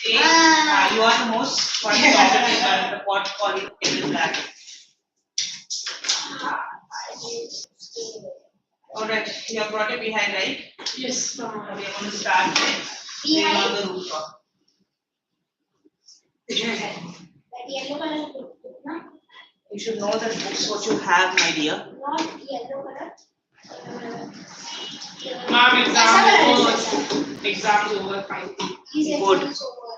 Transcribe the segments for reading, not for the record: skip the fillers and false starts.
You are the most fun talkative one in the pot calling table black. Alright, you have brought it behind, right? Yes. We are going to start with on the rooftop. Yellow color book, no? You should know that books what you have, my dear. Not yellow color. Ma'am, exam over. Fine. His Good. exam is over.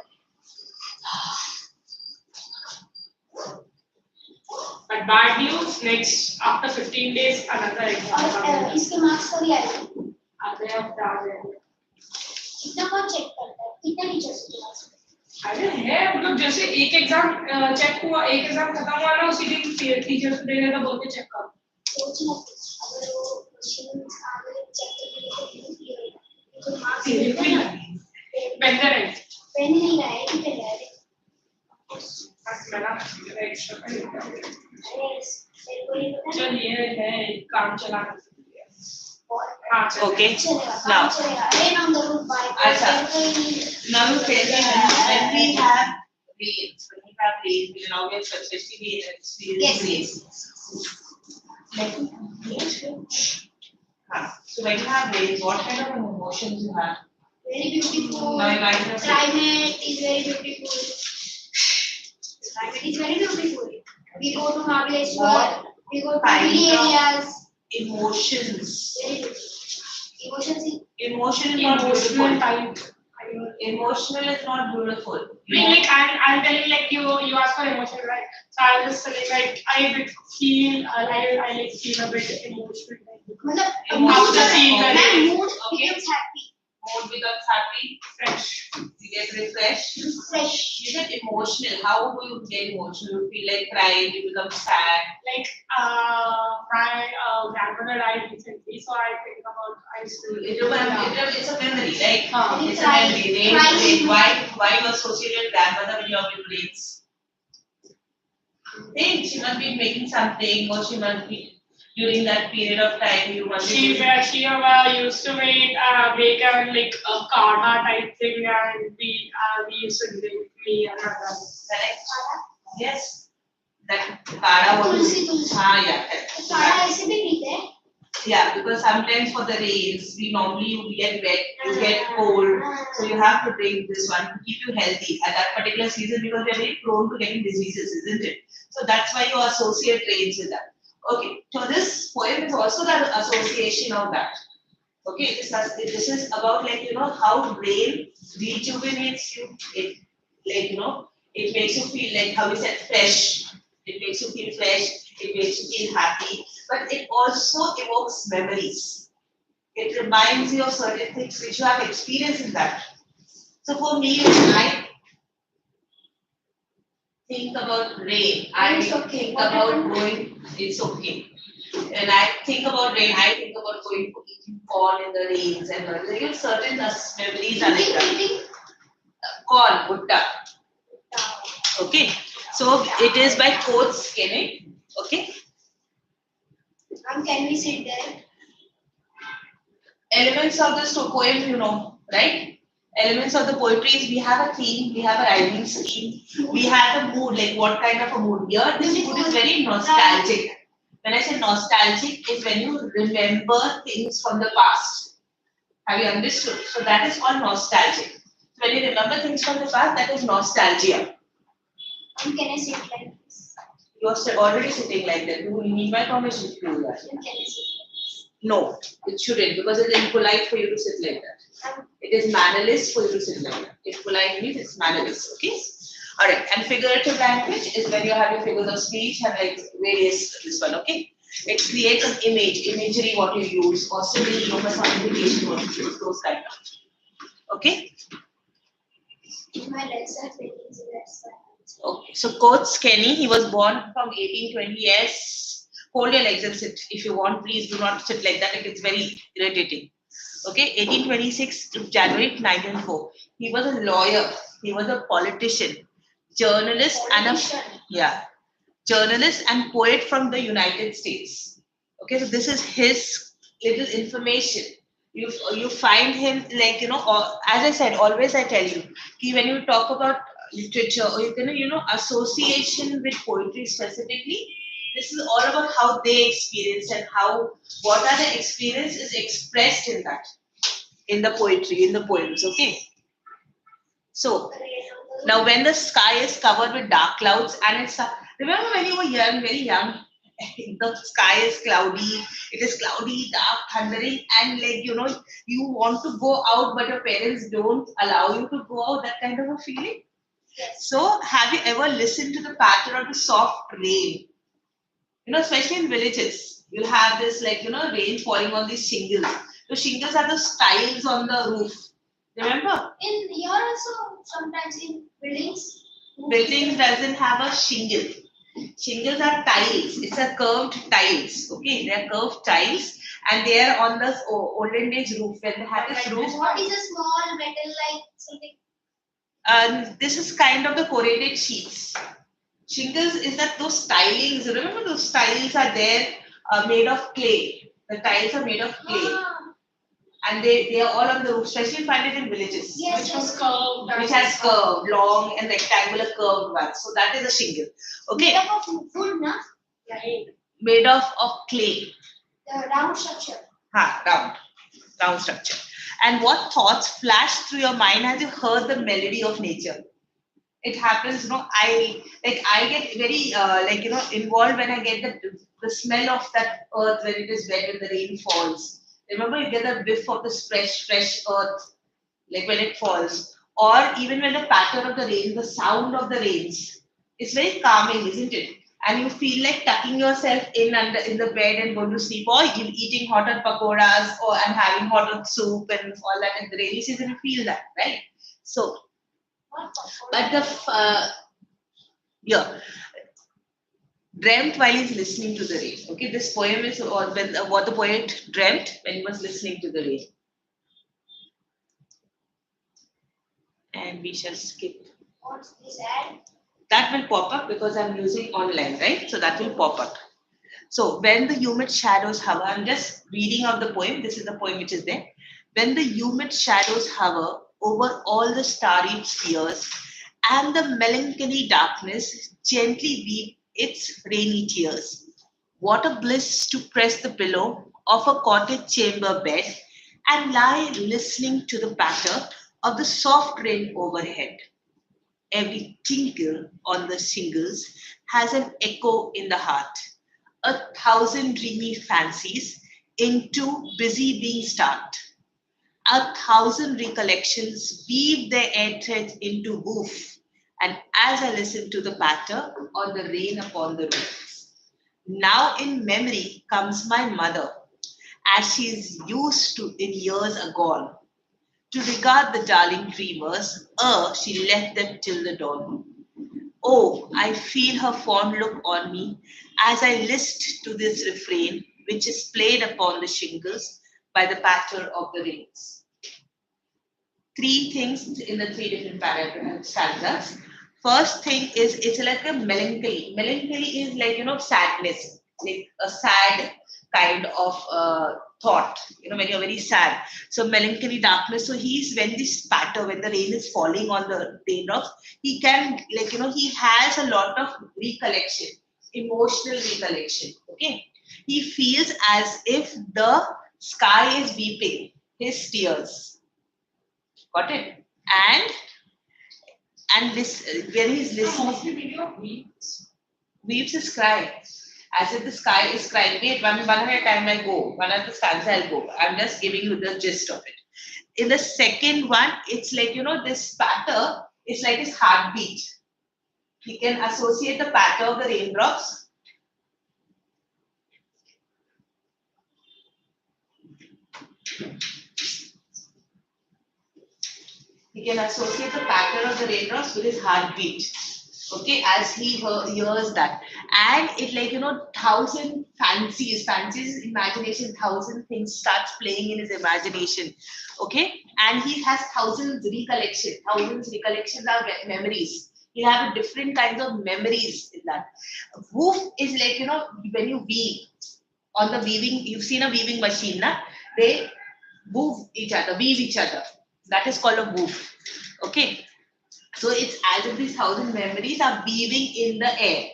But bad news, next after 15 days another exam. और इसके marks कभी आएंगे? आधे हफ्ते आ जाएंगे। कितना कौन check करता है? कितने टीचर्स के मार्क्स? अरे है मतलब जैसे एक एग्जाम चेक हुआ, एक एग्जाम खत्म हुआ ना उसी दिन टीचर्स दे देगा बोल के चेक कर। सोच मत अगर वो मशीन आगे चेक करके तो मार्क्स बेहतर है। पेन नहीं लाए कितने लाए? चलिए है काम चला। Okay. Now. Now tell me when we have rains, we now get especially rains. So when you have rains, what kind of emotions you have? Very beautiful. Climate is very beautiful. Climate is very beautiful. We go to Mahabaleshwar. We go to hilly areas. Emotions. Very beautiful. Emotion is not beautiful. Type. Emotional is not beautiful. Like I'm telling like you ask for emotion, right? So I was just telling like I feel I like feel a bit emotional. Mood becomes happy. Mood becomes happy. Fresh. You get refreshed. Fresh. You get emotional. How do you get emotional? You feel like crying. You become sad. Like my grandmother died recently, so I think about It's a memory, right? It's a memory. Why you associate your grandmother with your memories? Think she must be making something, or she must be during that period of time you must she used to make like a karma type thing, and we used to drink me and her brother. Correct? Yes. That kada was yeah, because sometimes for the rains, you get wet, you get cold, so you have to drink this one to keep you healthy at that particular season because we are very prone to getting diseases, isn't it? So that's why you associate rains with that. Okay, so this poem is also the association of that. Okay, this is about how rain rejuvenates you. It it makes you feel like how we said fresh. It makes you feel fresh. It makes you feel happy. But it also evokes memories. It reminds you of certain things which you have experienced in that. So for me, when I think about rain, I think about going. It's okay. When I think about rain, I think about going for eating corn in the rains and certain memories are like that. Corn, butta. Okay. So it is by Coates Kenny. Okay. Can we sit there? Elements of the poem, right? Elements of the poetry is we have a theme, we have a rhyming scheme, we have a mood, like what kind of a mood. Here, this mood is very nostalgic. When I say nostalgic, is when you remember things from the past. Have you understood? So that is called nostalgic. So when you remember things from the past, that is nostalgia. Can I sit like this? You are already sitting like that. You need my permission to do that. Can I sit? No, it shouldn't because it is impolite for you to sit like that. It is mannerless for you to sit like that. If polite means it's mannerless, okay? Alright, and figurative language is when you have your figures of speech and like various this one, okay? It creates an imagery what you use, or simile, personification what you use, those kind of. Okay? In my legs are feeling Okay, so Coates Kenny, he was born from 1820. Yes, hold your legs and sit. If you want, please do not sit like that. It's very irritating. Okay, 1826 to January 1904. He was a lawyer. He was a politician, journalist, journalist and poet from the United States. Okay, so this is his little information. you find him like, or, as I said, always I tell you, when you talk about literature or association with poetry specifically, this is all about how they experience and what are the experiences expressed in that, in the poetry, in the poems. Okay. So now when the sky is covered with dark clouds and it's remember when you were young, very young, the sky is cloudy, it is cloudy, dark, thundering, and like you want to go out but your parents don't allow you to go out, that kind of a feeling. So have you ever listened to the patter of the soft rain? Especially in villages, you'll have this like rain falling on these shingles. The shingles are the tiles on the roof. Remember? In here also, sometimes in buildings. Buildings doesn't have a shingle. Shingles are tiles. It's a curved tiles. Okay, they are curved tiles, and they are on the olden days roof. When they had this roof, What is a small metal like something? this is kind of the corrugated sheets. Shingles is that those tilings. Remember those tiles are there, made of clay. The tiles are made of clay. And they are all on the roof, especially find it in villages. Yes, Which was curved. Which has curved, long and rectangular curved ones. So that is a shingle. Okay. Made up of wood, na? Right. Made of clay. The round structure. Round structure. And what thoughts flash through your mind as you heard the melody of nature? It happens, I get very involved when I get the smell of that earth when it is wet, when the rain falls. Remember, you get the whiff of this fresh earth, like when it falls, or even when the patter of the rain, the sound of the rains. It's very calming, isn't it? And you feel like tucking yourself in the bed and going to sleep, or eating hot pakoras, and having hot soup and all that. In the rainy season, you feel that, right? So, but dreamt while he's listening to the rain. Okay, this poem is what the poet dreamt when he was listening to the rain. And we shall skip. What's this ad? That will pop up because I'm using online, right? So that will pop up. So when the humid shadows hover, I'm just reading out the poem. This is the poem which is there. When the humid shadows hover over all the starry spheres, and the melancholy darkness gently weep its rainy tears. What a bliss to press the pillow of a cottage chamber bed and lie listening to the patter of the soft rain overhead. Every tinkle on the shingles has an echo in the heart. 1,000 dreamy fancies into busy being start. 1,000 recollections weave their air threads into woof. And as I listen to the patter of the rain upon the roofs, now in memory comes my mother, as she is used to in years agone, to regard the darling dreamers, she left them till the dawn. Oh, I feel her fond look on me as I list to this refrain, which is played upon the shingles by the patter of the rains. Three things in the three different stanzas. First thing is it's like a melancholy. Melancholy is like sadness, like a sad kind of thought. When you're very sad. So melancholy, darkness. So when this patter, when the rain is falling on the raindrops, he can he has a lot of recollection, emotional recollection. Okay, he feels as if the sky is weeping his tears. Got it? And this when he's listening, weeps is crying, as if the sky is crying. Wait, one at a time I go. One at the stanza I'll go. I'm just giving you the gist of it. In the second one, it's like this patter is like his heartbeat. He can associate the patter of the raindrops. He can associate the pattern of the raindrops with his heartbeat. Okay, as he hears that. And it 1,000 fancies, imagination, 1,000 things starts playing in his imagination. Okay, and he has thousands recollections are memories. He'll have different kinds of memories in that. Woof is when you weave on the weaving, you've seen a weaving machine, na? woof each other, weave each other. That is called a woof. Okay. So it's as if these 1,000 memories are weaving in the air.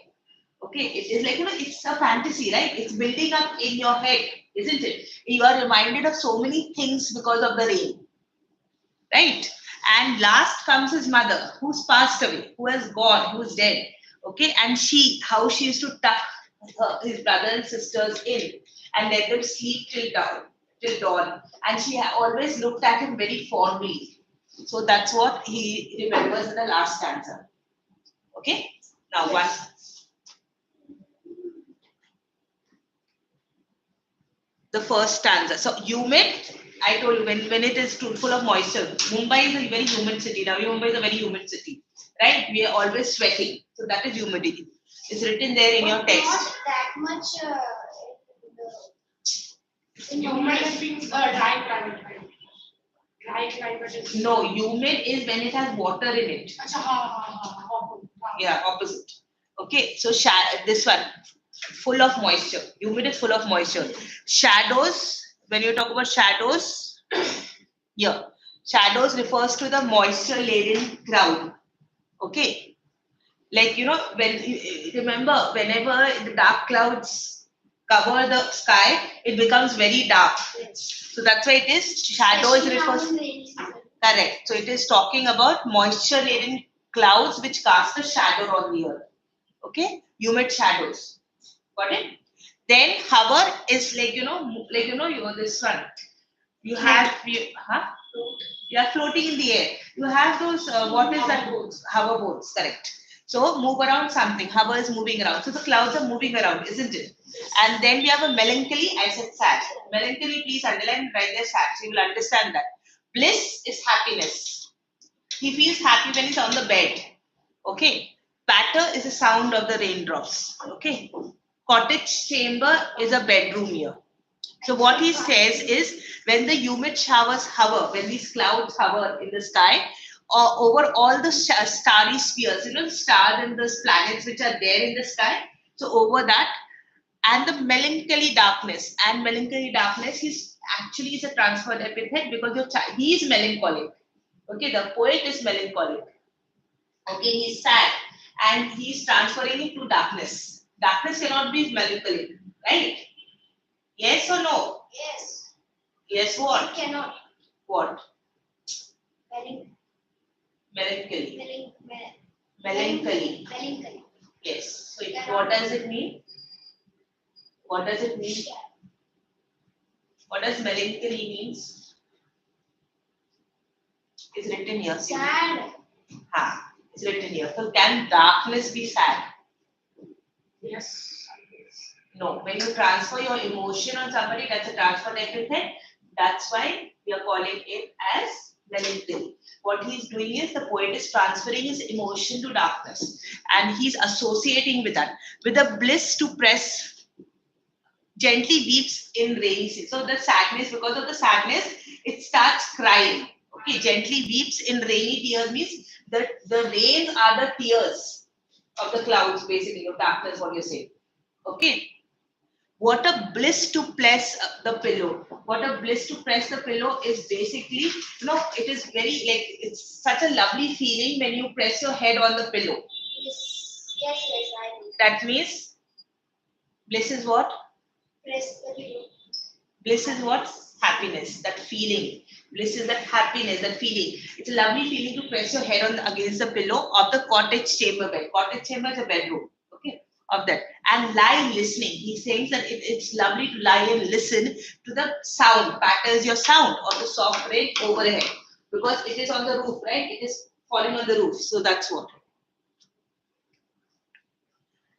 Okay, it is like, it's a fantasy, right? It's building up in your head, isn't it? You are reminded of so many things because of the rain, right? And last comes his mother, who's passed away, who has gone, who's dead. Okay, and how she used to tuck his brother and sisters in and let them sleep till dawn. And she always looked at him very fondly. So that's what he remembers in the last stanza. Okay, now one. The first stanza. So humid, I told you when it is full of moisture. Mumbai is a very humid city. Now Mumbai is a very humid city, right? We are always sweating, so that is humidity. It's written there in your text. Not that much. Humid means dry climate, right? Dry climate is. No, humid is when it has water in it. Acha, ha. Yeah, opposite. Okay, so this one, full of moisture. Humid is full of moisture. Shadows, when you talk about shadows, yeah, shadows refers to the moisture laden cloud. Okay, like remember, whenever the dark clouds cover the sky, it becomes very dark. So that's why it is shadows refers. Correct. So it is talking about moisture laden clouds which cast a shadow on the earth. Okay, humid shadows. Got it? Then hover is you this one. You have you are floating in the air. You have those what is that? Hover boats. Correct. So move around something. Hover is moving around. So the clouds are moving around, isn't it? And then we have a melancholy. I said sad. Melancholy, please underline right there sad. So you will understand that. Bliss is happiness. He feels happy when he's on the bed. Okay. Patter is the sound of the raindrops. Okay. Cottage chamber is a bedroom here. So what he says is when the humid showers hover, when these clouds hover in the sky, or over all the starry spheres, the stars and the planets which are there in the sky. So over that, and the melancholy darkness. And melancholy darkness is a transferred epithet because he is melancholic. Okay, the poet is melancholic. Okay, he's sad and he's transferring it to darkness. Darkness cannot be melancholic, right? Yes or no? Yes. Yes, what? It cannot. What? Melancholy. Melancholy. Melancholy. Yes. So what does it mean? What does it mean? What does melancholy means? It's written here. Sad. It's written here. So can darkness be sad? Yes. No. When you transfer your emotion on somebody, that's a transfer epithet. That's why we are calling it as melancholy. What he's doing is the poet is transferring his emotion to darkness, and he's associating with that. With a bliss to press, gently weeps in rainy season. So the sadness, because of the sadness, it starts crying. Okay, gently weeps in rainy tears means that the rains are the tears of the clouds, basically, of darkness, what you're saying. Okay. What a bliss to press the pillow. What a bliss to press the pillow is basically, it is very it's such a lovely feeling when you press your head on the pillow. Yes, I do. That means bliss is what? Press the pillow. Bliss is what? Happiness, that feeling. Bliss is that happiness, that feeling. It's a lovely feeling to press your head against the pillow of the cottage chamber bed. Cottage chamber is a bedroom. Okay, of that. And lie listening. He's saying that it's lovely to lie and listen to the sound. Patters your sound of the soft rain overhead. Because it is on the roof, right? It is falling on the roof. So that's what.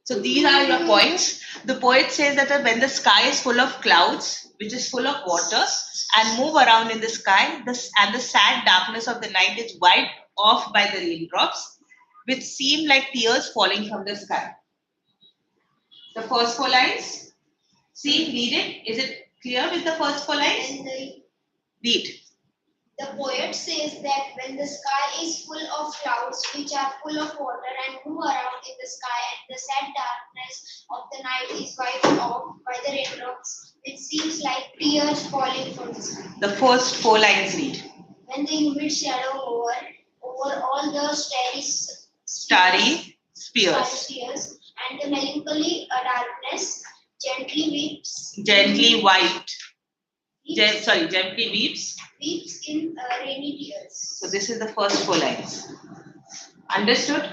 So these are your points. The poet says that when the sky is full of clouds, which is full of water, and move around in the sky, and the sad darkness of the night is wiped off by the raindrops, which seem like tears falling from the sky. The first 4 lines. See, read it. Is it clear with the first 4 lines? Read. The poet says that when the sky is full of clouds which are full of water and move around in the sky, and the sad darkness of the night is wiped off by the raindrops it seems like tears falling from the sky. The first 4 lines read. When the humid shadow over all the Starry spheres. spheres, and the melancholy darkness gently weeps. Gently weeps. Weeps in rainy tears. So this is the first 4 lines. Understood?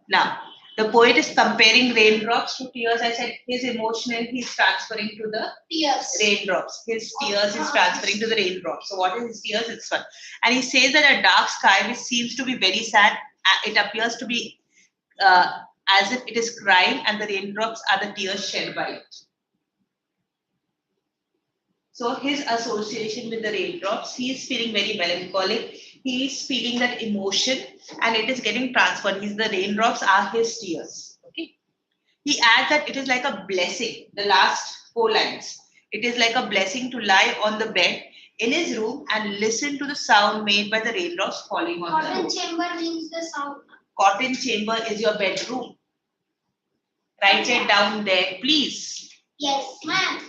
Now, the poet is comparing raindrops to tears. I said his emotional, he's transferring to the Tears. raindrops. His tears is transferring to the raindrops. So what is his tears? It's fun. And he says that a dark sky which seems to be very sad, it appears to be as if it is crying, and the raindrops are the tears shed by it. So his association with the raindrops, he is feeling very melancholic. He is feeling that emotion, and it is getting transferred. The raindrops are his tears. Okay. He adds that it is like a blessing. The last 4 lines. It is like a blessing to lie on the bed in his room and listen to the sound made by the raindrops falling on the Cotton roof. chamber means the sound. Cotton chamber is your bedroom. Write it down there, please. Yes, ma'am.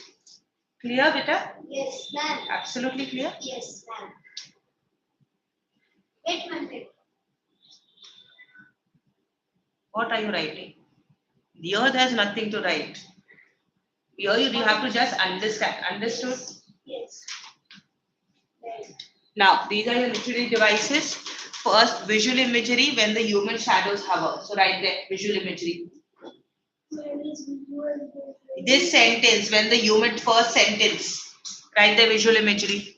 Clear, beta? Yes, ma'am. Absolutely clear? Yes, ma'am. Wait, ma'am. Wait. What are you writing? Here there's nothing to write. Here you have to just understand. Understood? Yes. Right. Now, these are your literary devices. First, visual imagery when the human shadows hover. So write there, visual imagery. This sentence, when the human first sentence, write the visual imagery.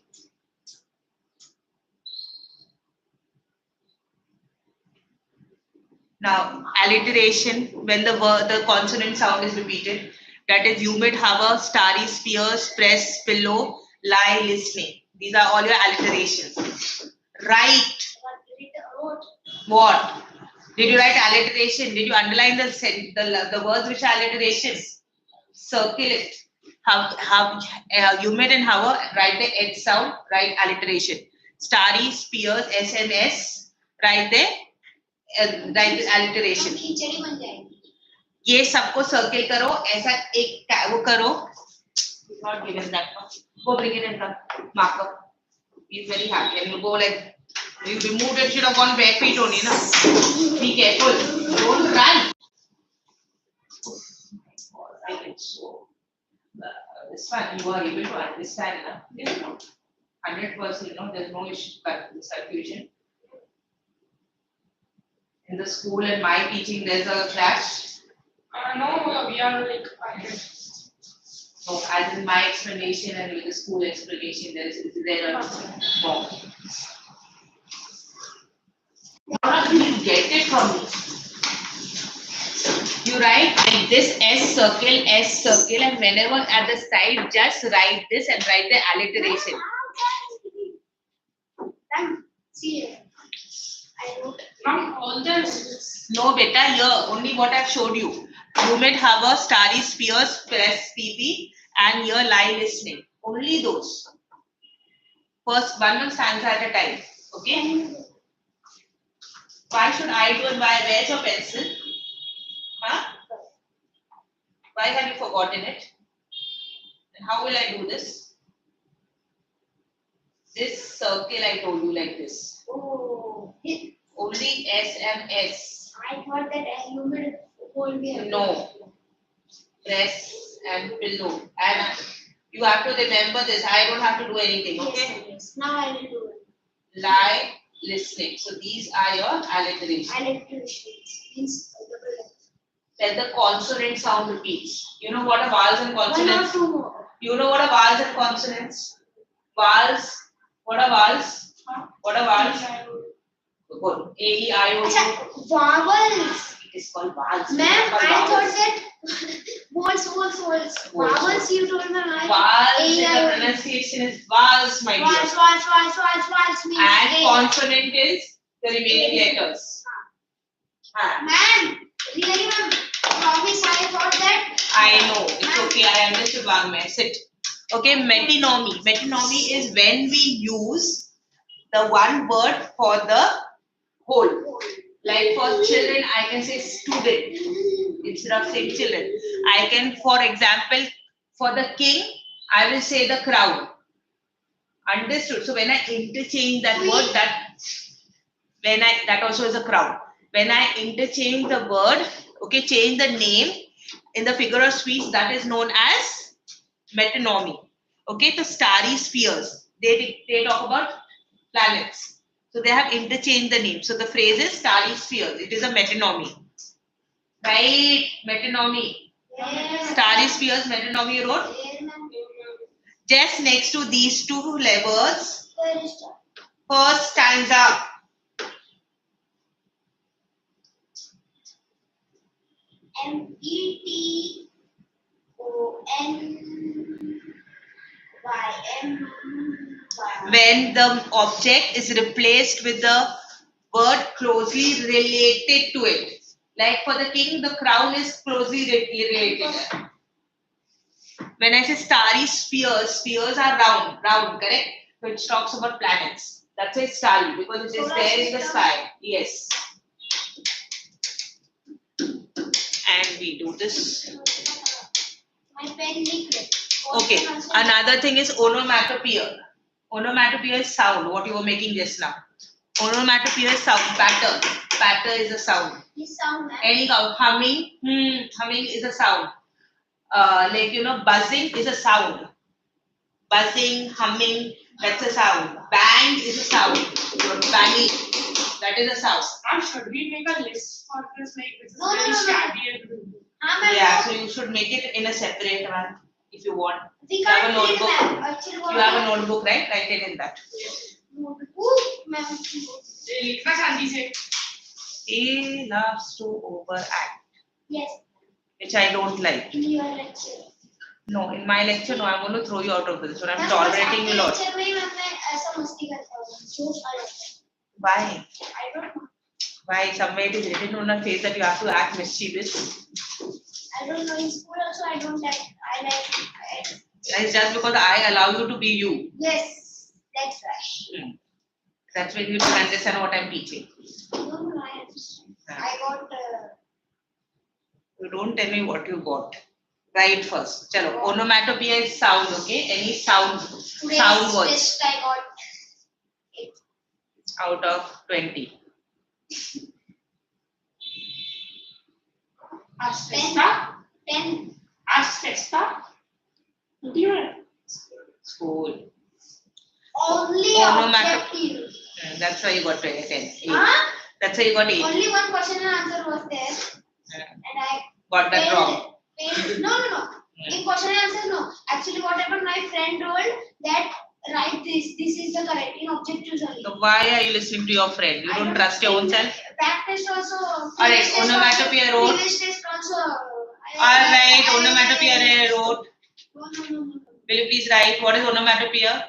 Now, alliteration, when the consonant sound is repeated, that is humid, hover, starry spheres, press, pillow, lie, listening. These are all your alliterations. Write. What? Did you write alliteration? Did you underline the words which are alliterations? Circle it. Humid and hover, write the H sound, write alliteration. Starry, spheres, SMS, write the alliteration. खिचड़ी बन जाएगी. ये सबको circle करो, ऐसा एक वो करो. Not given that much. Go bring it in the marker. He's very happy, and you go like you removed it. Should have gone bare feet only, na. Be careful. Don't run. I get so. This one you are able to understand, na. 100%, no. There's no issue with this confusion. In the school and my teaching, there's a clash. No, we are like. No, as in my explanation and with the school explanation, there a no. You get it from me. You write like this S circle, and whenever at the side, just write this and write the alliteration. See, I wrote. Not all this. No, beta, here only what I've showed you. Humid, hover, starry spheres, press PP, and here lie listening. Only those. First, one stanza at a time. Okay? Why should I do it? Where's your pencil? Huh? Why have you forgotten it? And how will I do this? This circle I told you like this. Oh, Only S and S. I thought that a human would be. No. Press and pillow. And you have to remember this. I don't have to do anything. Okay? Yes. Now I will do it. Lie, listening. So these are your alliterations. Alliterations means Then the consonant sound repeats. You know what are vowels and one or consonants? two more. You know what are vowels and consonants? Vowels. What are vowels? What are vowels? Good. A, E, I, O, U. Vowels. It is called vowels. Ma'am, I thought that vowels. Vowels, you told me right. Vowels, the pronunciation is vowels, my dear. Vowels means And A. consonant is the remaining letters. Ma'am, really, ma'am, promise I thought that. I know. It's okay. I understood, Wangme. Sit. Okay, metonymy. Metonymy is when we use the one word for the whole. Like for children, I can say student instead of saying children. I can, for example, for the king, I will say the crowd. Understood? So when I interchange that word, that also is a crowd. When I interchange the word, okay, change the name in the figure of speech, that is known as metonymy. Okay, the starry spheres. They talk about planets. So they have interchanged the name. So the phrase is starry spheres. It is a metonymy. Right? Metonymy. Starry spheres, metonymy you wrote. Just next to these two levels, first stanza. METONY. When the object is replaced with the word closely related to it. Like for the king, the crown is closely related. When I say starry spheres, spheres are round, correct? So it talks about planets. That's why it's starry, because it is there in the sky. Yes. And we do this. My pen leaked. Okay. Another thing is onomatopoeia. Onomatopoeia is sound, what you were making just now. Onomatopoeia is sound, patter. Patter is a sound. This sound. Any sound. Humming, humming is a sound. Like, buzzing is a sound. Buzzing, humming, that's a sound. Bang is a sound. You're banging, that is a sound. Should we make a list for this? Like, this is No, very no, no, no. shabby and Yeah, so you should make it in a separate one if you want. We You have a can't read, notebook. ma'am. Actually, You have a notebook, right? Write it in that. Ma'am. लिखना चांदी से. He loves to overact, Yes, which I don't like. in your lecture. No, in my lecture, no, I'm going to throw you out of this. So I'm Ma'am, tolerating you a lot. lecture में ही मैं ऐसा मस्ती करता हूँ. जोश आ जाता है. Why? I don't know. Why? Somewhere it is written on a face that you have to act mischievous. I don't know. In school also I don't like. I like. It's just because I allow you to be you. Yes, that's right. That's when you don't understand what I'm teaching. No, I understand. I got. You don't tell me what you got. Write first. Chalo. Onomatopoeia is sound, okay? Any sound words Test I got. out of 20. Astesta. 10. Astesta. School. Only Onomatopoeia. objective. That's why you got 10. 8. Huh? That's why you got 8. Only one question and answer was there, and I Got that wrong. No. In question and answer, no. Actually, whatever my friend told, that write this. This is the correct in objectives only. So why are you listening to your friend? You don't trust your own self? Back test also. Alright, onomatopoeia wrote. Previous test also. Alright, onomatopoeia I wrote. No. Will you please write what is onomatopoeia?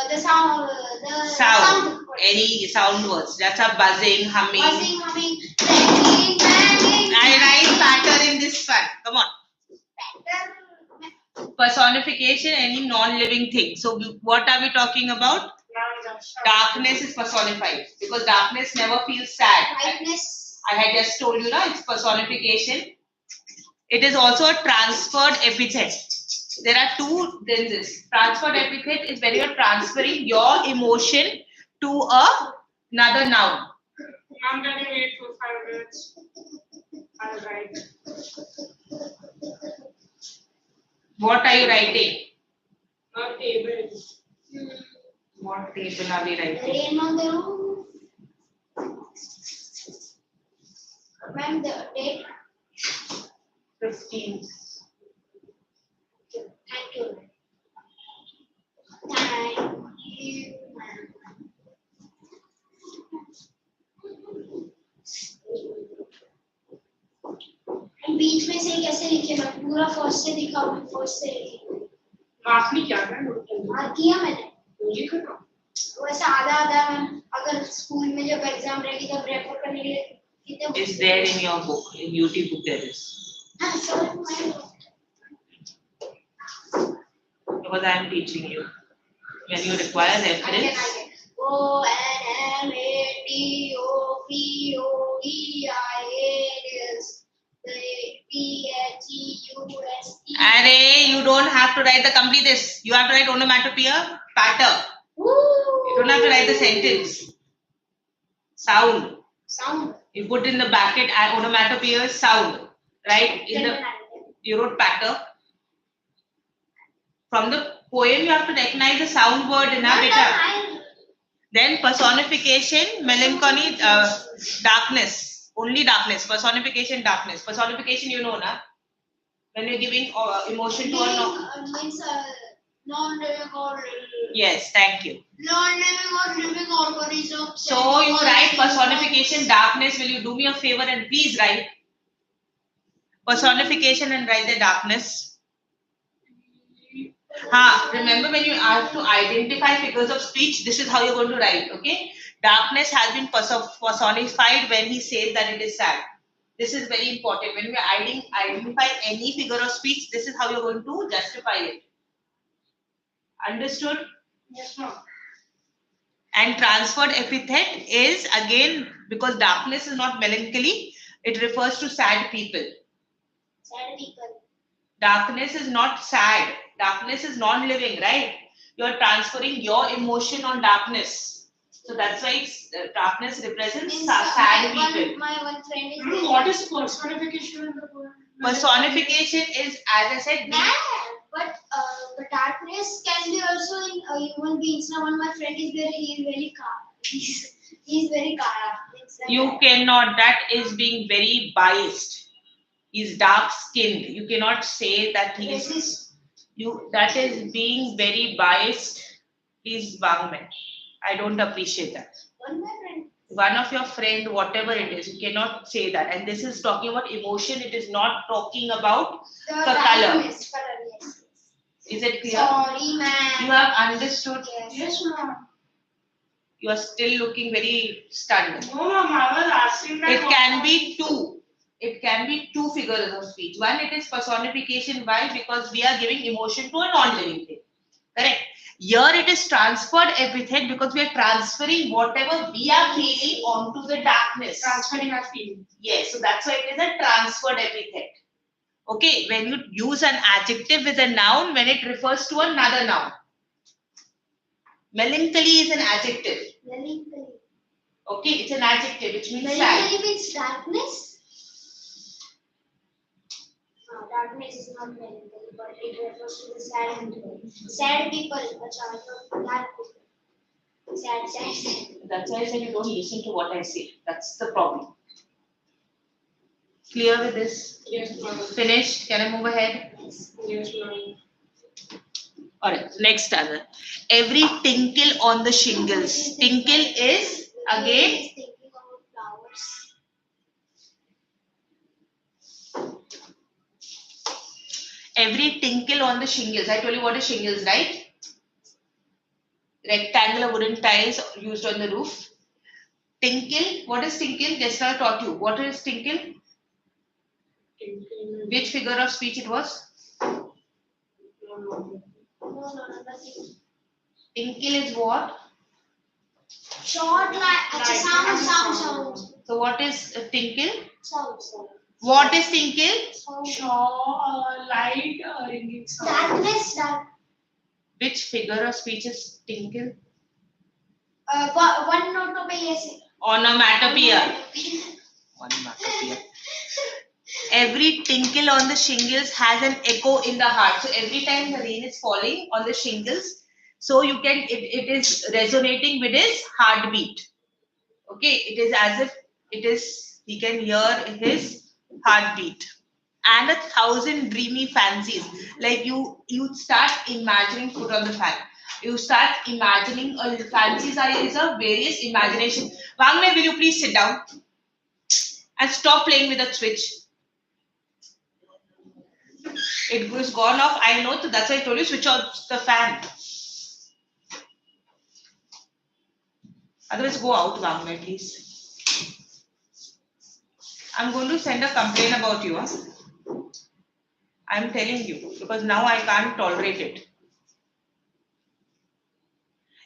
The sound. Sound. Any sound words. That's a buzzing, humming. Buzzing, humming, banging. I write pattern in this one. Come on. Personification, any non-living thing. So what are we talking about? Darkness is personified because darkness never feels sad. Brightness. I had just told you that it's personification. It is also a transferred epithet. There are two tenses. Transferred epithet is when you are transferring your emotion to another noun. I'm going to wait for 5 minutes. I'll write. What are you writing? Not table. What table are we writing? Rain on the roof. Ma'am, the date. 15. Thank you. Thank you, ma'am. बीच में से कैसे लिखे मैं पूरा first से दिखाऊं first से mark नहीं किया मैं मार्क किया मैंने लिखो ना वैसे आधा मैम अगर स्कूल में जब एग्जाम रहेगी तब रेफर करने के लिए कितने Is there in your book? In UT book there is. हाँ sir Because I am teaching you. When you require reference. O N M A T O P O E I A S P H E U S T Array, you don't have to write the complete this. You have to write onomatopoeia, patter. You don't have to write the sentence. Sound. Sound. You put in the bracket onomatopoeia sound. Right? You wrote patter. From the poem, you have to recognize the sound word in our beta. Then personification, melancholy, darkness. Only darkness. Personification, darkness. Personification, you know, na? When you're giving emotion to a means non-living or yes, thank you. Non-living or living organism. So you write personification, darkness. Will you do me a favor and please write personification and write the darkness. Remember when you have to identify figures of speech, this is how you're going to write, okay? Darkness has been personified when he says that it is sad. This is very important. When we identify any figure of speech, this is how you're going to justify it. Understood? Yes, ma'am. And transferred epithet is again, because darkness is not melancholy, it refers to sad people. Sad people. Darkness is not sad. Darkness is non-living, right? You're transferring your emotion on darkness. So that's why darkness represents sad people. My one friend is What is personification in the poem? Personification is, as I said, but darkness can be also in human beings. Now, one of my friend is there. He is very calm. He's very calm. You cannot. That is being very biased. He's dark skinned. You cannot say that he is. That is being very biased. He's Bangman. I don't appreciate that. One of your friend, whatever it is, you cannot say that. And this is talking about emotion. It is not talking about the color. Yes. Is it clear? Sorry, ma'am. You have understood? Yes, ma'am. You are still looking very stunned. No, ma'am. I was asking that. It can be two. It can be two figures of speech. One, it is personification. Why? Because we are giving emotion to a non-living thing. Correct. Here it is transferred epithet because we are transferring whatever we are feeling onto the darkness. Transferring our feelings. Yes. So that's why it is a transferred epithet. Okay. When you use an adjective with a noun, when it refers to another noun. Melancholy is an adjective. Melancholy. Okay. It's an adjective which means sad. Melancholy means darkness. Darkness is not melancholy, but it refers to the sad people. Sad people, dark people. Sad. That's why I said you don't listen to what I say. That's the problem. Clear with this? Yes, ma'am. Finished? Can I move ahead? Yes, ma'am. Alright, next other. Every tinkle on the shingles. Tinkle is again. Thinking about flowers. Every tinkle on the shingles. I told you what is shingles, right? Rectangular wooden tiles used on the roof. Tinkle. What is tinkle? Just now I taught you. What is tinkle? Which figure of speech it was? No, nothing. Tinkle is what? Short sound. So what is tinkle? Sound. What is tinkle? Light ringing sound. Darkness. Which figure of speech is tinkle? One onomatopoeia. Onomatopoeia. Onomatopoeia. Every tinkle on the shingles has an echo in the heart. So every time the rain is falling on the shingles, so you can it is resonating with his heartbeat. Okay, it is as if it is he can hear his heartbeat. And 1,000 dreamy fancies. Like you start imagining foot on the fan. You start imagining fancies is a various imagination. Wangme, will you please sit down and stop playing with the switch? It was gone off. I know, so that's why I told you switch off the fan. Otherwise, go out, Wangme, please. I'm going to send a complaint about you. Huh? I'm telling you, because now I can't tolerate it.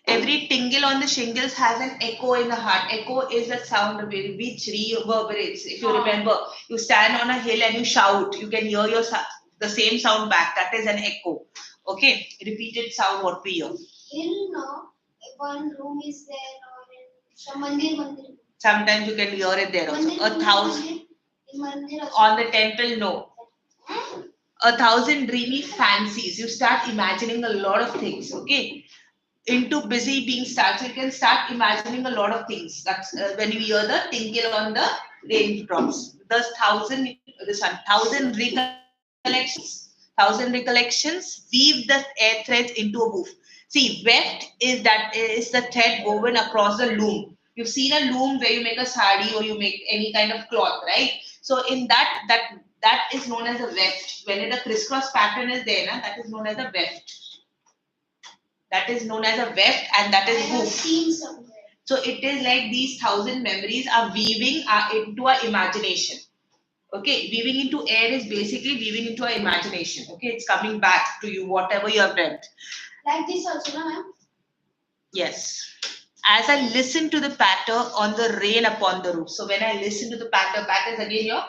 Every tingle on the shingles has an echo in the heart. Echo is the sound which reverberates. If you remember, you stand on a hill and you shout, you can hear your sound. the same sound back. That is an echo. Okay, repeated sound what we hear. In if one room is there or in some mandir. Sometimes you can hear it there also. 1,000 In mandir also. on the temple, no. 1,000 dreamy fancies. You start imagining a lot of things. Okay, into busy being starts. You can start imagining a lot of things. That's when you hear the tinkle on the raindrops. Thus, 1,000 recollections weave the air threads into a woof. See, weft is the thread woven across the loom. You've seen a loom where you make a sari or you make any kind of cloth, right? So in that is known as a weft. When the crisscross pattern is there, that is known as a weft. That is known as a weft, and that is I have woof. seen somewhere. So it is like these 1,000 memories are weaving into our imagination. Okay, weaving into air is basically weaving into our imagination. Okay, it's coming back to you, whatever you have read. Like this also, no, ma'am? Yes. As I listen to the patter on the rain upon the roof. So when I listen to the patter is again your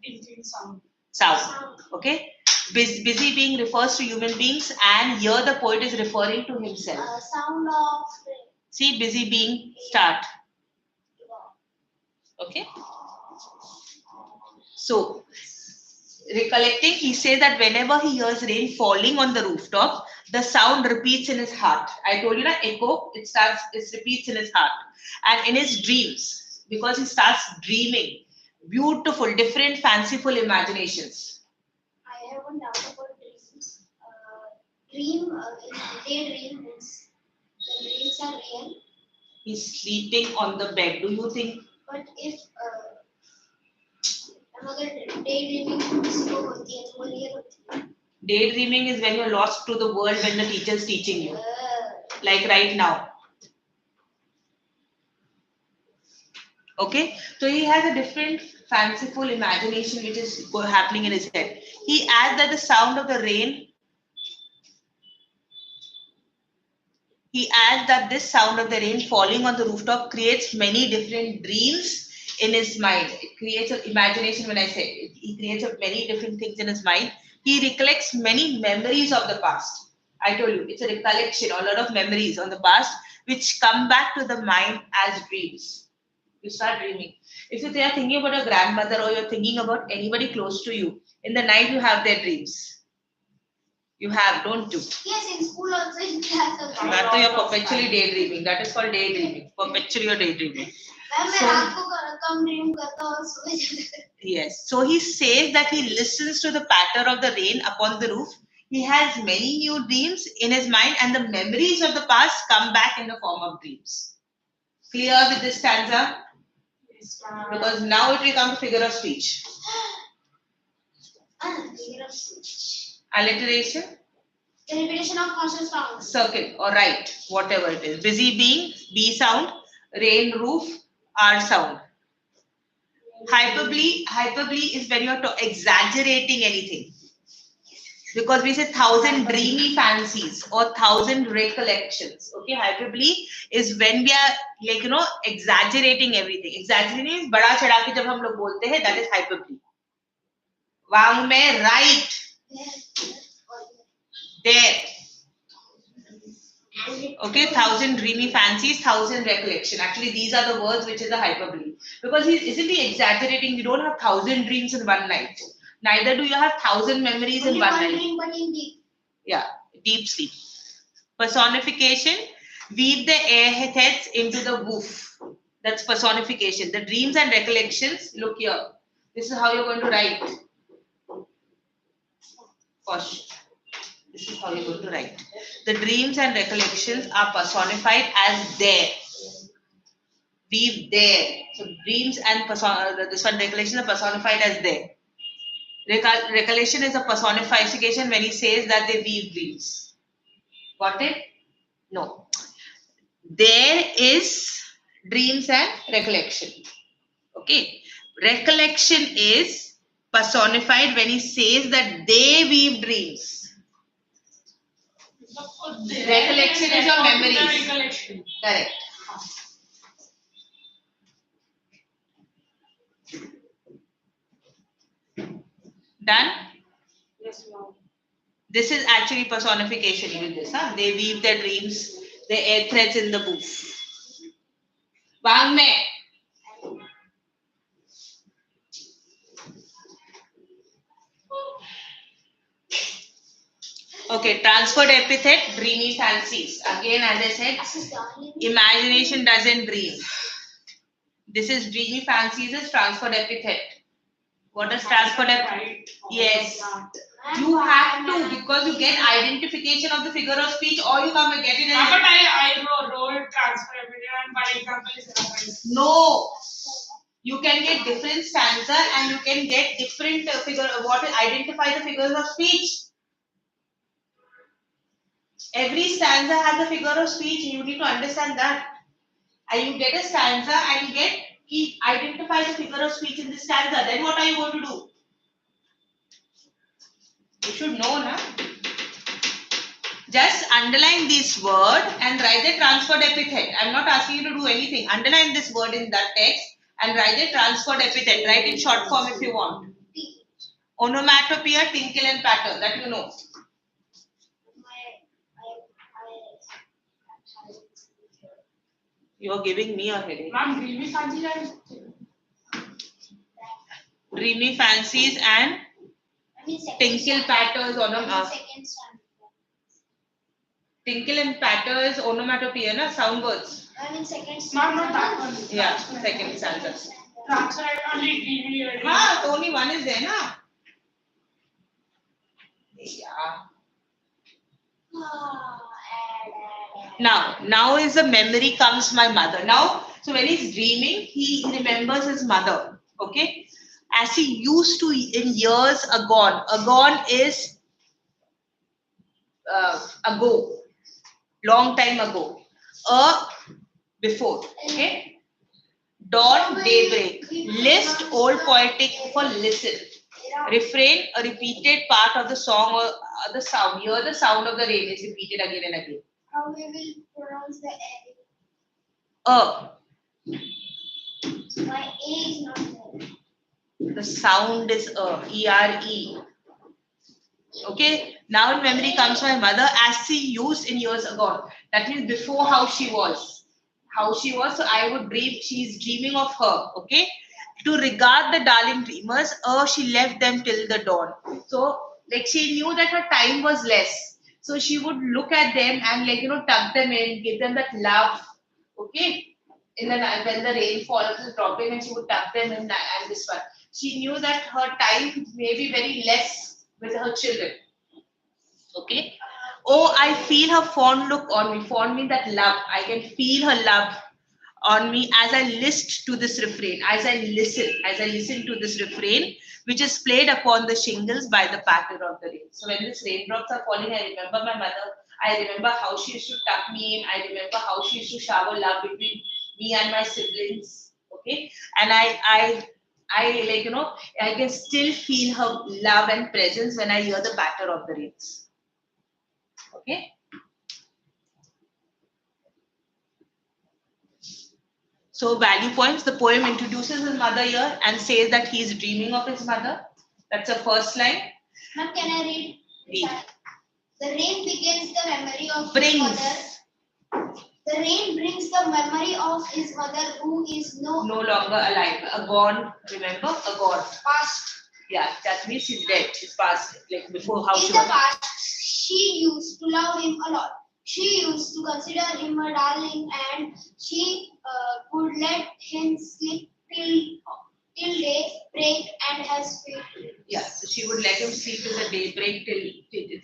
tinkling sound. sound. Okay. Busy being refers to human beings, and here the poet is referring to himself. Sound of See, busy being start. Okay. So, recollecting, he says that whenever he hears rain falling on the rooftop, the sound repeats in his heart. I told you that echo, it repeats in his heart. And in his dreams, because he starts dreaming, beautiful, different, fanciful imaginations. I have one doubt about dreams. Daydream means the dreams are real. He's sleeping on the bed. Do you think? But if another daydreaming is real. Daydreaming is when you're lost to the world when the teacher is teaching you. Like right now. Okay, so he has a different fanciful imagination which is happening in his head. He adds that the sound of the rain, he adds that this sound of the rain falling on the rooftop creates many different dreams in his mind. It creates an imagination. When I say he creates many different things in his mind, he recollects many memories of the past. I told you, it's a recollection, a lot of memories on the past which come back to the mind as dreams. You start dreaming. If you are thinking about a grandmother or you're thinking about anybody close to you, in the night you have their dreams. You have, don't you? Yes, in school also, in class also. That you're perpetually daydreaming. That is called daydreaming. Perpetually you're daydreaming. Yes. So he says that he listens to the patter of the rain upon the roof. He has many new dreams in his mind, and the memories of the past come back in the form of dreams. Clear with this stanza? Yes, Because now it will come to figure of speech. Figure of speech. Alliteration? The repetition of conscious sound. Circle or right, whatever it is. Busy being, B sound. Rain, roof, R sound. Hyperbole is when you're exaggerating anything. Because we say 1,000 dreamy fancies or 1,000 recollections. Okay, hyperbole is when we are exaggerating everything. Exaggerating means बड़ा चढ़ा के जब हम लोग बोलते हैं, that is hyperbole. वांग में right. There. Okay, 1,000 dreamy fancies, 1,000 recollection. Actually, these are the words which is a hyperbole. Because isn't he exaggerating? You don't have 1,000 dreams in one night. Neither do you have 1,000 memories in one night. Dream, but in deep. Yeah, deep sleep. Personification, weave the airheads into the woof. That's personification. The dreams and recollections, look here. This is how you're going to write. Gosh. This is how you're going to write. The dreams and recollections are personified as there. Weave there. So dreams and recollections are personified as there. Recollection is a personification when he says that they weave dreams. Got it? No. There is dreams and recollection. Okay. Recollection is personified when he says that they weave dreams. Recollection is your memories. Correct. Done? Yes, ma'am. This is actually personification, even this. Huh? They weave their dreams, the air threads in the booth. Wang mein. Okay, transferred epithet, dreamy fancies. Again, as I said, imagination doesn't dream. This is dreamy fancies is transferred epithet. What does transferred epithet? Right. Yes. You have to, because you get identification of the figure of speech, or you come and get it. But I wrote transfer epithet and by example is reference. No. You can get different stanza and you can get different figure. What will identify the figures of speech? Every stanza has a figure of speech. You need to understand that. And you get a stanza and you identify the figure of speech in this stanza. Then what are you going to do? You should know, na? Just underline this word and write the transferred epithet. I'm not asking you to do anything. Underline this word in that text and write the transferred epithet. Write in short form if you want. Onomatopoeia, tinkle and patter. That you know. You are giving me a headache. Ma'am, dreamy fancy and Dreamy fancies and tinkle patters tinkle and patters onomatopoeia, na? Sound words. ma'am, not that one. Yeah, second stanza. Transfer only dreamy. Only one is there, na? Yeah. Now is the memory comes my mother. Now, so when he's dreaming, he remembers his mother. Okay, as he used to in years agone. Agone is ago, long time ago. Before. Okay. Dawn, daybreak. List, old poetic for listen. Refrain, a repeated part of the song or the sound. Here the sound of the rain is repeated again and again. How we will pronounce the A? My A is not there. The sound is E-R-E. Okay. Now in memory comes my mother as she used in years ago. That means before how she was. How she was. So I would dream. She's dreaming of her. Okay. To regard the darling dreamers, she left them till the dawn. So like she knew that her time was less. So she would look at them and tuck them in, give them that love. Okay. In the night when the rainfall was dropping and she would tuck them in and this one. She knew that her time may be very less with her children. Okay. Oh, I feel her fond look on me. Fond means that love. I can feel her love on me as I listen to this refrain, as I listen to this refrain, which is played upon the shingles by the patter of the rain. So when these raindrops are falling, I remember my mother. I remember how she used to tuck me in. I remember how she used to shower love between me and my siblings. Okay, and I can still feel her love and presence when I hear the patter of the rains. Okay. So value points, the poem introduces his mother here and says that he is dreaming of his mother. That's the first line. Ma'am, can I read? Read. The rain begins the memory of Brings. his mother. The rain brings the memory of his mother who is no longer alive. A gone, remember? A gone. past. Yeah, that means she's dead. She's past, like before how In she the was. past, she used to love him a lot. She used to consider him a darling and she would let him sleep till daybreak and have sweet dreams. Yeah, so she would let him sleep till the daybreak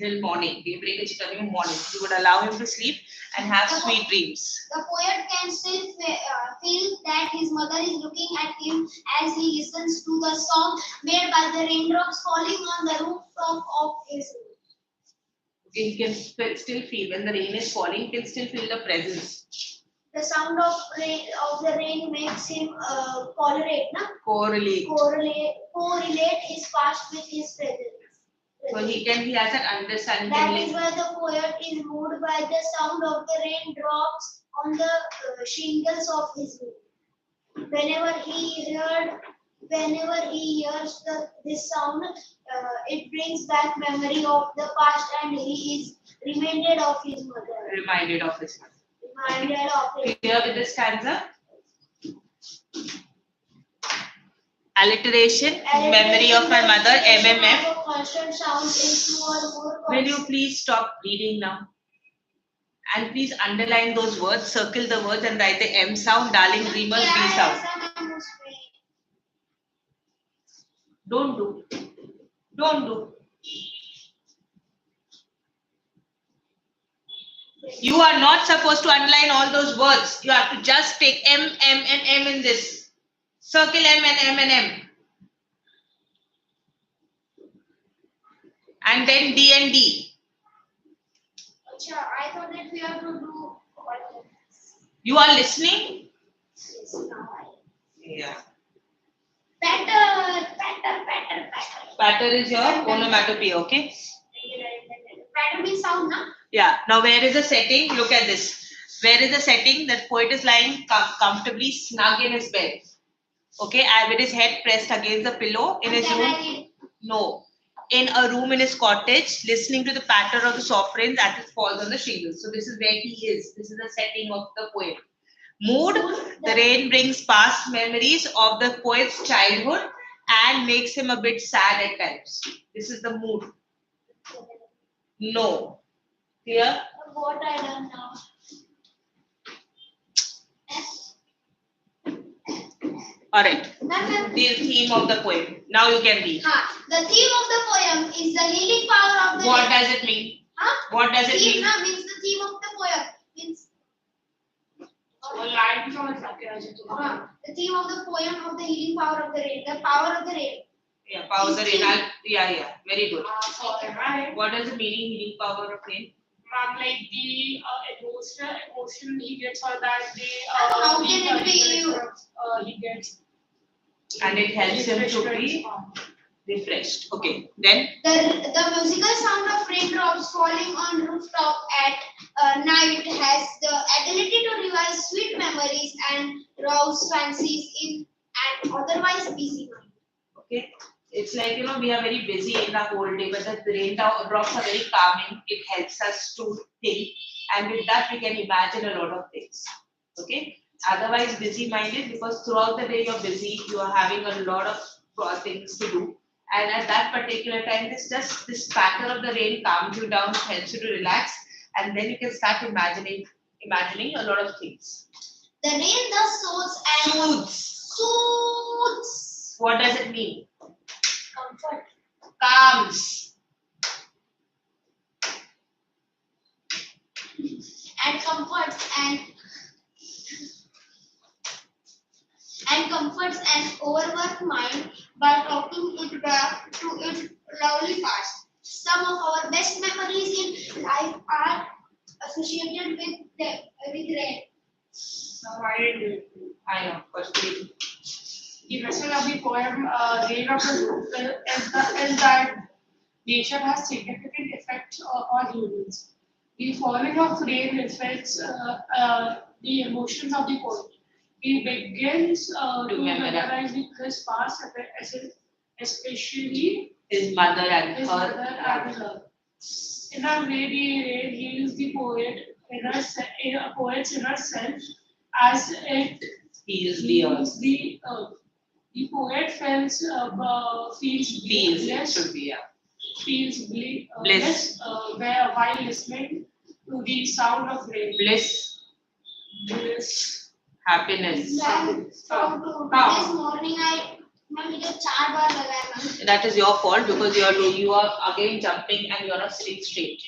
till morning. Daybreak is coming morning. She would allow him to sleep and have sweet dreams. The poet can still feel that his mother is looking at him as he listens to the song made by the raindrops falling on the rooftop of his room. He can still feel when the rain is falling, he can still feel the presence. The sound of the rain makes him correlate his past with his present. So he has an understanding. That is why the poet is moved by the sound of the raindrops on the shingles of his room. Whenever he heard whenever he hears this sound, it brings back memory of the past, and he is reminded of his mother. Reminded of his mother. Reminded of his. Clear with this stanza? Alliteration, memory of my mother, MMF. Constant sound in 2 or more. Will you please stop reading now? And please underline those words, circle the words and write the M sound, darling dreamers, B sound. Don't do. Don't do. You are not supposed to underline all those words. You have to just take M, M and M in this. Circle M and M and M. And then D and D. Achha, I thought that we have to do all of this. You are listening? Yes, now I. Yeah. Patter. Patter is your onomatopoeia, okay? Patter means sound, na? Yeah. Now where is the setting? Look at this. Where is the setting? That poet is lying comfortably snug in his bed. Okay, and with his head pressed against the pillow in his room. No. In a room in his cottage, listening to the patter of the soft rains as it falls on the shingles. So this is where he is. This is the setting of the poem. Mood, the rain brings past memories of the poet's childhood and makes him a bit sad at times. This is the mood. No. Clear? What I done now? Alright. Ma'am. The theme of the poem. Now you can read. The theme of the poem is the healing power of the What rain. does it mean? Huh? What does it Theme, mean? na, means the theme of the poem. Means the theme of the poem of the healing power of the rain. The power of the rain. Yeah, power of the rain. Yeah. Very good. Right. What does it mean, healing power of rain? Like the emotion he gets, or that How can it be he gets. And it helps him to be refreshed. Okay. Then The musical sound of raindrops falling on rooftop at night has the ability to revive sweet memories and rouse fancies in an otherwise busy mind. okay. It's like, we are very busy in the whole day, but the raindrops are very calming. It helps us to think, and with that we can imagine a lot of things. Okay. Otherwise, busy-minded, because throughout the day you're busy, you are having a lot of things to do, and at that particular time, this patter of the rain calms you down, helps you to relax, and then you can start imagining a lot of things. The rain thus soothes and soothes. What does it mean? Comfort. Calms. And comforts an overworked mind by talking it back to its lovely past. Some of our best memories in life are associated with rain. I know. First read. The message of the poem Rain of the Roof is that nature has significant effects on humans. The falling of rain reflects the emotions of the poet. He begins to memorize his past, especially His mother and his her. mother and her. In a way, the rain heals the poet's inner self as it Heals the earth. the earth. The poet feels Feels. Should be, yeah. bliss while listening to the sound of rain. Bliss. Happiness. Ma'am, from today's morning मुझे 4 बार लगाया ma'am. That is your fault, because you are again jumping and you are not sitting straight.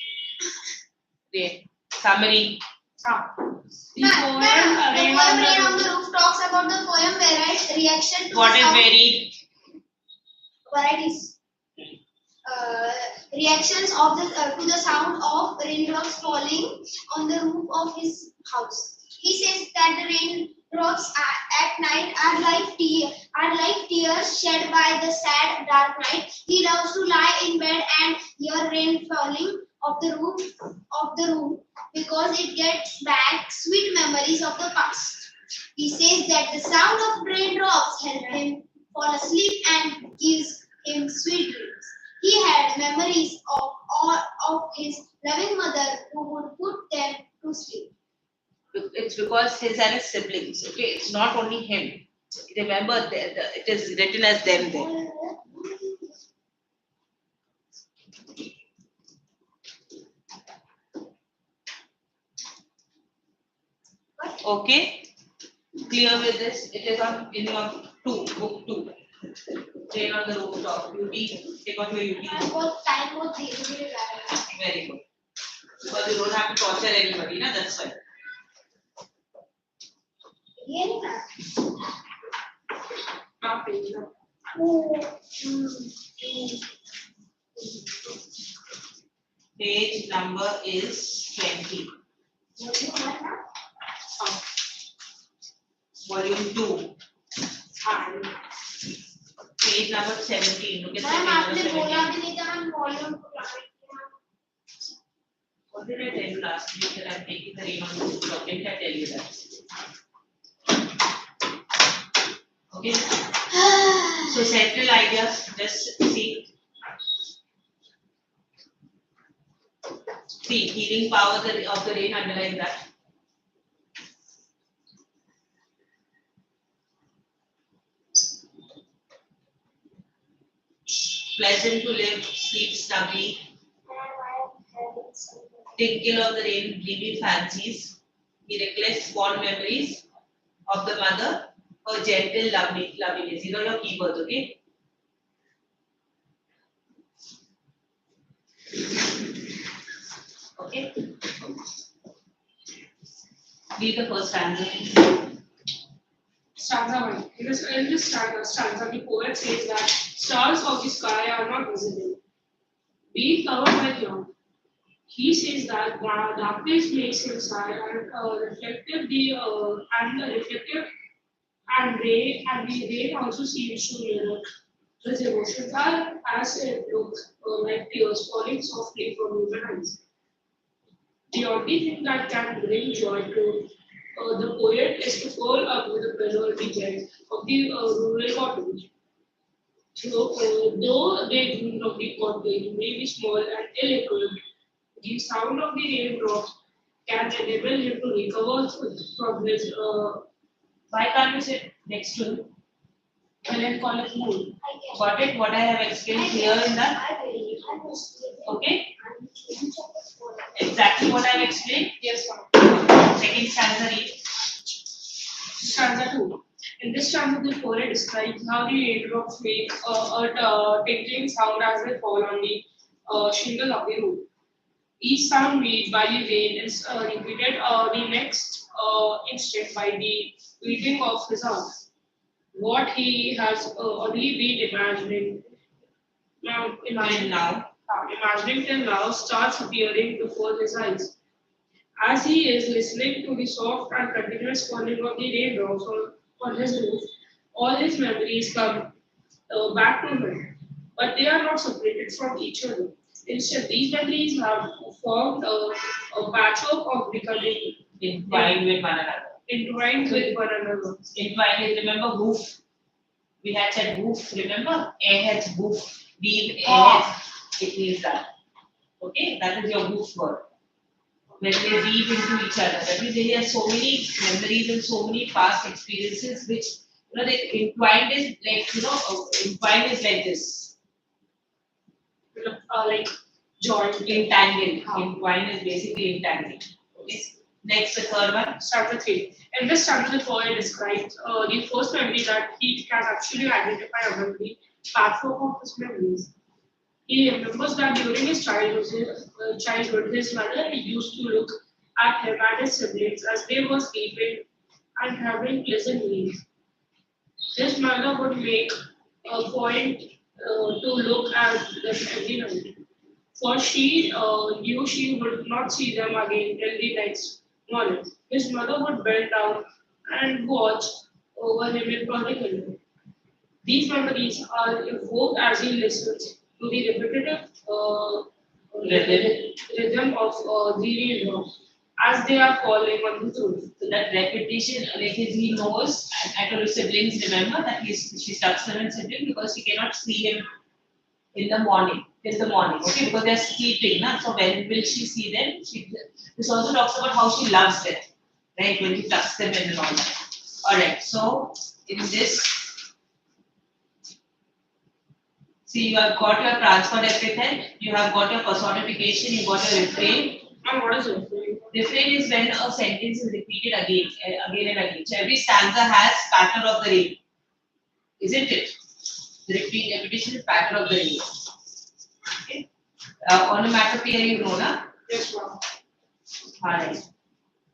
Okay. Summary. The The poem poem Rain on the Roof talks about the poem varied reaction to What the is sound. varied? Varieties. Reactions of to the sound of raindrops falling on the roof of his house. He says that the raindrops at night are like tears shed by the sad dark night. He loves to lie in bed and hear rain falling off the roof because it gets back sweet memories of the past. He says that the sound of raindrops help him fall asleep and gives him sweet dreams. He had memories of all of his loving mother who would put them to sleep. It's because his and his siblings. Okay, it's not only him. Remember, it is written as them there. Okay, clear with this. It is on in your book 2. Train on the rooftop. UT, take out your UT. And what time was the Very good. Because you don't have to torture anybody, na? That's why. Page number is 20. Volume 2. And page number 17. Look at page number 17. What did I tell you last week that I'm taking the rain on the rooftop? Didn't I tell you that? Okay. So central ideas, just see. See, healing power of the rain, underline that. Pleasant to live, sleep snugly. Tinkle of the rain, dreamy fancies. He recollects fond memories of the mother, her gentle loveliness. These are your keywords, okay? Okay. Read the first stanza. Stanza 1. In this stanza, the poet says that stars of the sky are not visible, being covered by cloud. He says that darkness makes him sad and reflective. The rain also seems to mirror his emotions are as it looks like tears falling softly from human eyes. The only thing that can bring joy to the poet is to fall up with the pleasure detail of the rural cottage. So, though they dream of the cottage may be small and ill-equipped, the sound of the raindrops can enable him to recover from his. Why can't you sit next to him? Melancholic mood. Got it? What I have explained here in that? Okay? Exactly what I have explained? Yes, ma'am. Second stanza read. Stanza 2. In this stanza, the poet describes how the raindrops make a tinkling sound as they fall on the shingle of the roof. Each sound made by the rain is repeated the next instant by the beating of his heart. What he has only been imagining imagining till now starts appearing before his eyes. As he is listening to the soft and continuous falling of the raindrops on his roof, all his memories come back to him, but they are not separated from each other. Instead, these memories have formed a patchwork of becoming Entwined with one another. entwined with one another. Entwined is, remember, woof. We had said woof, remember? A-H, woof. Weave, A-H. It means that. Okay? That is your woof word. When they weave into each other. That means there are so many memories and so many past experiences which, they entwined is entwined is like this. Like joint. Entangled. Entwined is basically entangled. Okay? Next, the third one. Stanza 3. In this stanza, the poet describes the first memory that he can actually identify among the patchwork of his memories. He remembers that during his childhood, his mother used to look at him and his siblings as they were sleeping and having pleasant dreams. His mother would make a point to look at them every night, for she knew she would not see them again till the next morning. His mother would bend down and watch over him in particular. These memories are evoked as he listens to the repetitive rhythm of the raindrops. as they are falling on the roof. So that repetition, like he knows, and her siblings remember that she stucks her in sibling because she cannot see him in the morning, till the morning, okay, because they're sleeping, na? So when will she see them? This also talks about how she loves them, right? When she tucks them in and all that. Alright, so in this, see, you have got your transfer epithet, you have got your personification, you got your refrain. And what is it? Refrain is when a sentence is repeated again and again. So every stanza has pattern of the rain, isn't it? The repetition is pattern of the rain. Okay. Onomatopoeia, you know, na? Yes, ma'am. Alright.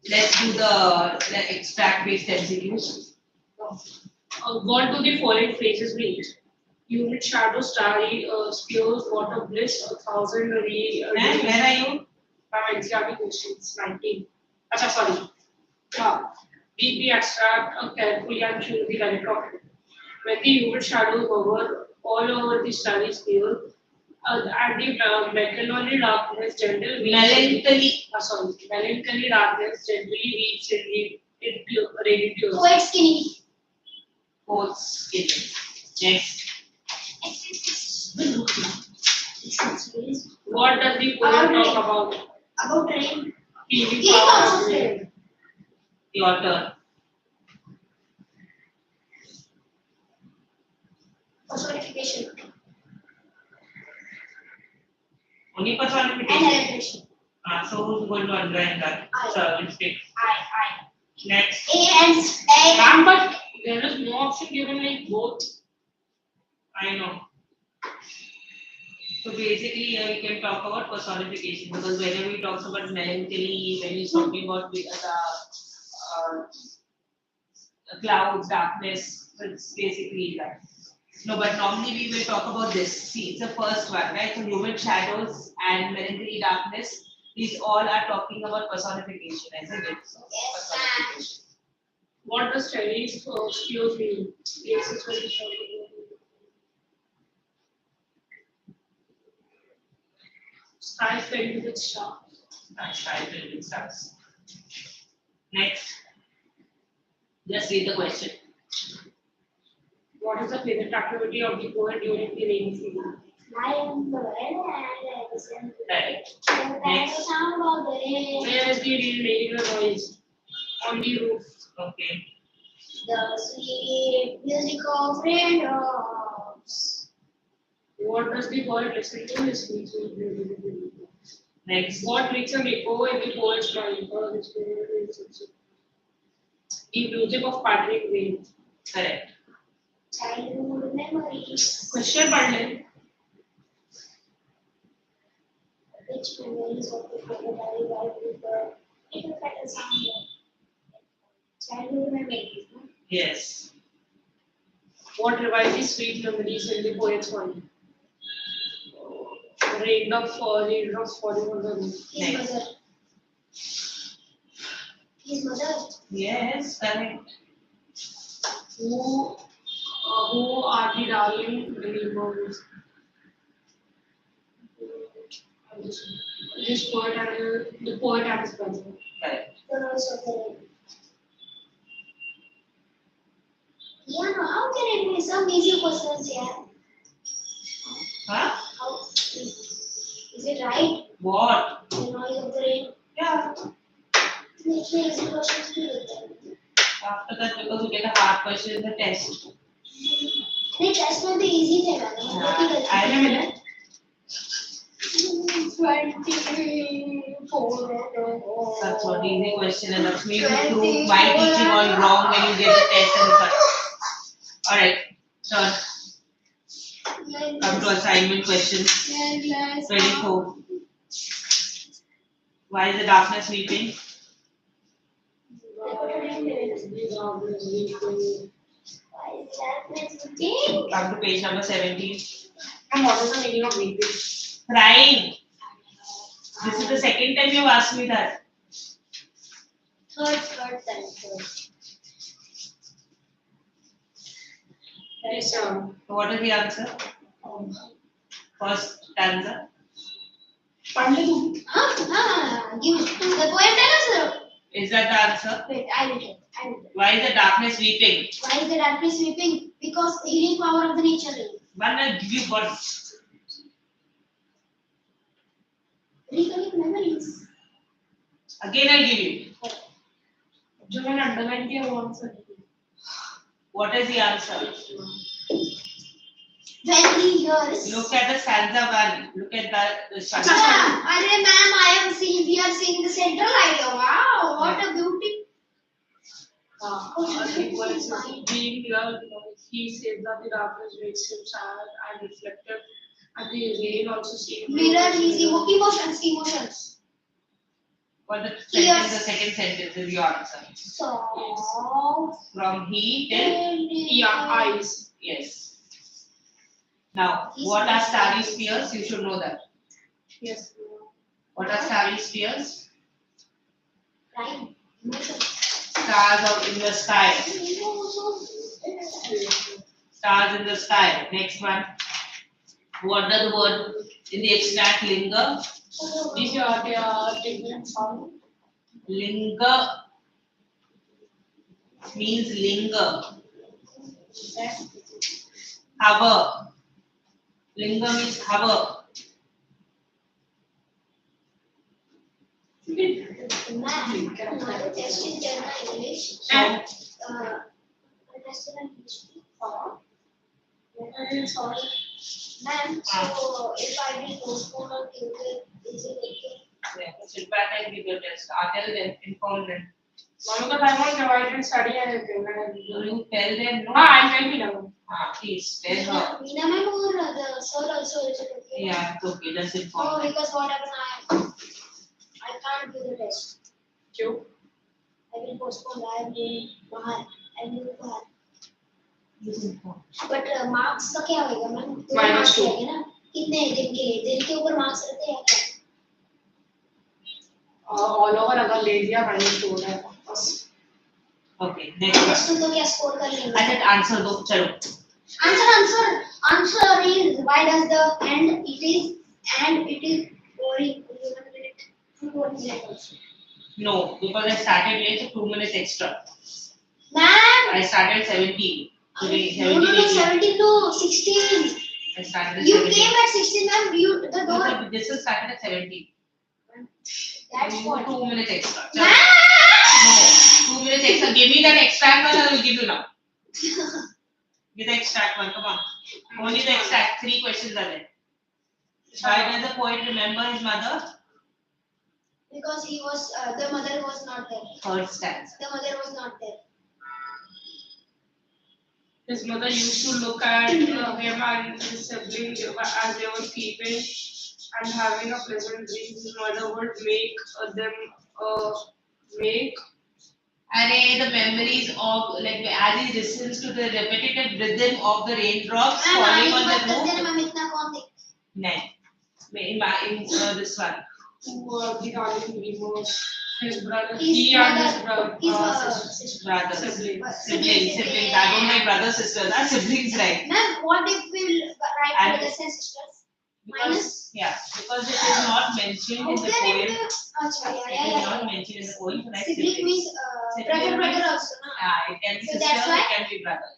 Let's do the extract based MCQs. What do the following phrases mean? Humid shadow, starry spears, water bliss, 1,000 And where are you? NCRT questions, 19. Acha, sorry. Read the abstract carefully and choose the correct option. When the humid shadows hover all over the starry sphere, and the melancholy darkness gently melancholy darkness gently weeps into raining tears. Poet skinny. Fourth skill. Next. What does the poem talk about? About rain. Healing Healing power powers of of rain. rain. Your turn. Personification. Only And personification. elaboration. So who's going to underline that? I. So let's take I. next. A and A. Ma'am, but there is no option given like both. I know. So basically, here we can talk about personification because whenever we talk about melancholy, when he's talking about the clouds, darkness, so it's basically that. No, but normally we will talk about this. See, it's the first one, right? So humid shadows and melancholy darkness. These all are talking about personification, isn't it? So, Yes, personification. What does Chinese skills mean? Yes, it's very short. Sky filled with stars. That's title with stars. Next, just read the question. What is the favorite activity of the poet during the rainy season? I am the bird and I listen to Right. the Next. sound of the rain. Where is the rain making a noise? On the roof. Okay. The sweet music of raindrops. What does the poet listen to? His speech. Next. What makes an echo in the poet's mind? The music of pattering rain. Correct. Childhood memories. Question पढ़ Which memories of the crocodile white river? It will better sound like childhood memories. No? Yes. What revives the sweet memories in the poet's mind? Raindrops falling on the roof. His Next. mother. His mother. Yes, correct. Who are the darling dreamers? This poet and the poet and his brother. Correct. The rose of the rain. Yeah, no, how can it be some easy questions here? Huh? How is it right? What? The noise of the rain. Yeah. Which makes the questions be with them. After that, because you get a hard question in the test. The test will be easy then. I remember. 24. That's what easy question, and that's me to prove my teaching all wrong when you get the test and the first. Alright, turn. Come to assignment questions. 24. Why is the darkness weeping? Come to page number 17. And what is the meaning of weeping? Crying. This is the second time you've asked me that. Third time. Yes, So what is the answer? First stanza. पढ़ ले तू. Give me the poem. Tell us. Is that the answer? Wait, I will tell. I will tell. Why is the darkness weeping? Why is the darkness sweeping? Because healing power of the nature. One will give you words. Recollect memories. Again I'll give you. जो मैंने underline किया वो answer. What is the answer? When he hears. Look at the stanza one. Look at the stanza. Arre ma'am, I have seen. We are seeing the central idea. Wow, what a beauty. Being here, he said that the darkness makes him sad and reflective, and the rain also seems. Mirror his emotions. For the Yes. second sentence is your answer. So. From he till Yeah, eyes. yes. Now, what are starry spheres? You should know that. Yes. What are starry spheres? Right. Emotions. Stars in the sky. Stars in the sky. Next one. What does the word in the extract linger? These are the different sound. Linger means linger. Hover. Linger means hover. Ma'am, test in German English. So, Test in English. Sorry. Ma'am, so if I will postpone or cancel, is it okay? yeah, sit back and give your test. I'll tell them, inform them. Manu ka time on divided study and You tell them no. I tell me now. Please tell her. Meena ma'am or the sir also, is it okay? Yeah, it's okay. Just inform No, them. because what happened, I can't do the test. क्यों? I will postpone. I am doing bahar. I will do bahar. Just inform. But marks का क्या होगा ma'am? -2. है ना? कितने दिन के ऊपर marks रहते हैं क्या? All over अगर ले लिया -2 है बस. Okay, next one. तो क्या score कर लेंगे? I said answer दो, चलो. Answer is why does the and it is boring. 2 minutes. No, because I started late, so 2 minutes extra. Ma'am. I started 17. Today, No, 17 to 16. I started at You 17. came at 16, ma'am. The door. No, this was started at 17. That's what. 2 minutes extra. Ma'am. No, 2 minutes extra. Give me that extract one, I will give you now. Give the extract one, come on. Only the extract. 3 questions are there. Why does the poet remember his mother? Because the mother was not there. Third stanza. The mother was not there. His mother used to look at him and his siblings as they were sleeping and having a pleasant dream. His mother would make them make. And the memories of, like, as he listens to the repetitive rhythm of the raindrops falling on the roof. No, in this one. The darling dream was his brother. His He brother, and his brother. sister. Brothers. Siblings. Siblings. I don't like brothers, sisters. Siblings, right? Ma'am, what if we write And- brothers and sisters? Because it is not mentioned in the poem. It is not mentioned in the poem. So like Sibling means Sibling brother means- also, no? It can be So sister, that's why- it can be brother.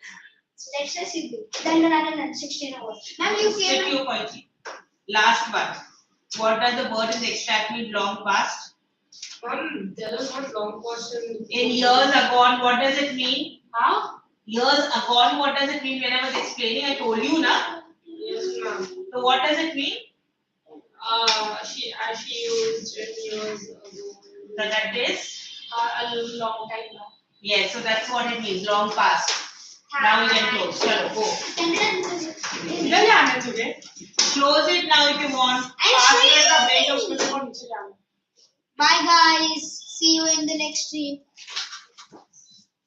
So let's say sibling. Then 16 hours. Ma'am, you Stick came. to your point. Last one. What does the word in the extract mean? Long past. There is not long question. In years agone, what does it mean? Huh? Years agone, what does it mean? When I was explaining, I told you, na. Yes, ma'am. So what does it mean? She used in years ago. So that is A long time now. yes. So that's what it means. Long past. Now you can close. Chalo, go. इधर जाना है तुझे? Close it now if you want. पाँच minute का break है उसमें से वो नीचे जाना है. Bye guys. See you in the next stream.